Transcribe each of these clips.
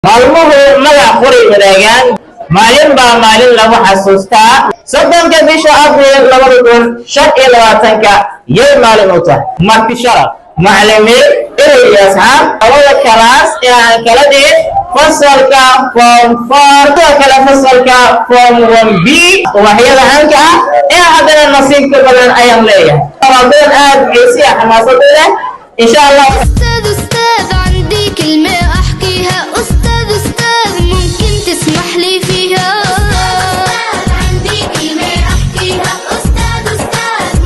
maalmuhu magac qori wadaagaan maalin baa maalin lagu xasuustaa soddonka bisha abriil 2025 yay maalin u tahay marti sharaf macallimiin iyo asxaab awada kalaas ee aan kala dhigin fasalka form 4 kala fasalka form 1B waxyada hanka ah ee haddana nasiibka badan ayaan leeyahay tabadan aad xiisi xamaasad leh insha Allah أستاذ عندي كلمة أحكيها أستاذ ممكن تسمح لي فيها عندي كلمة أحكيها أستاذ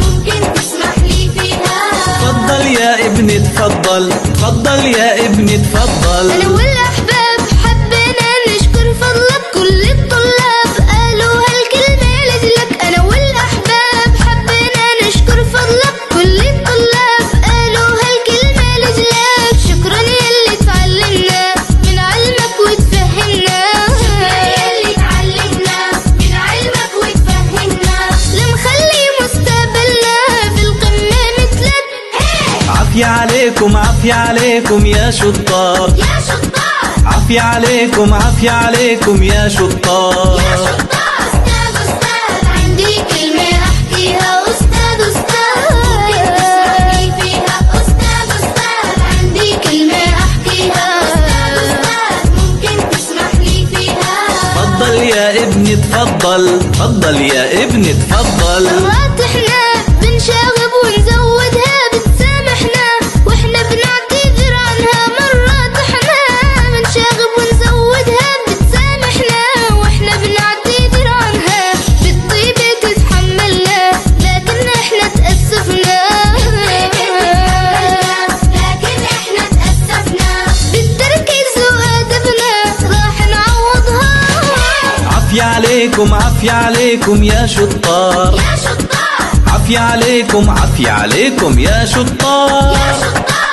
ممكن تسمح لي فيها تفضل يا ابني تفضل تفضل يا ابني تفضل أنا والأحباب حبينا نشكر فضلك كل الطلاب قالوا هالكلمة لجلك أنا والأحباب حبينا نشكر فضلك كل الطلاب قالوا هالكلمة لجلك شكرا يلي تعلمنا من علمك وتفهمنا شكرا يلي تعلمنا من علمك وتفهمنا لمخلي مستقبلنا في القمة مثلك عافية عليكم عافية عليكم يا شطار يا شطار عافية عليكم عافية عليكم يا شطار يا شطار أستاذ عندي كلمة أحكيها أستاذ تسمعني فيها أستاذ عندي كلمة أحكيها أستاذ ممكن تسمح لي فيها تفضل يا ابني تفضل تفضل يا ابني تفضل مرات احنا بنشاغب ونزودها بتسامحنا واحنا بنعتذر عنها مرات احنا بنشاغب ونزودها بتسامحنا واحنا بنعتذر عنها بالطيبة تتحملنا لكن احنا تأسفنا بالتركيز وأدبنا راح نعوضها عافية عليكم عافية عليكم يا شطار يا شطار عافية عليكم عافية عليكم يا شطار يا شطار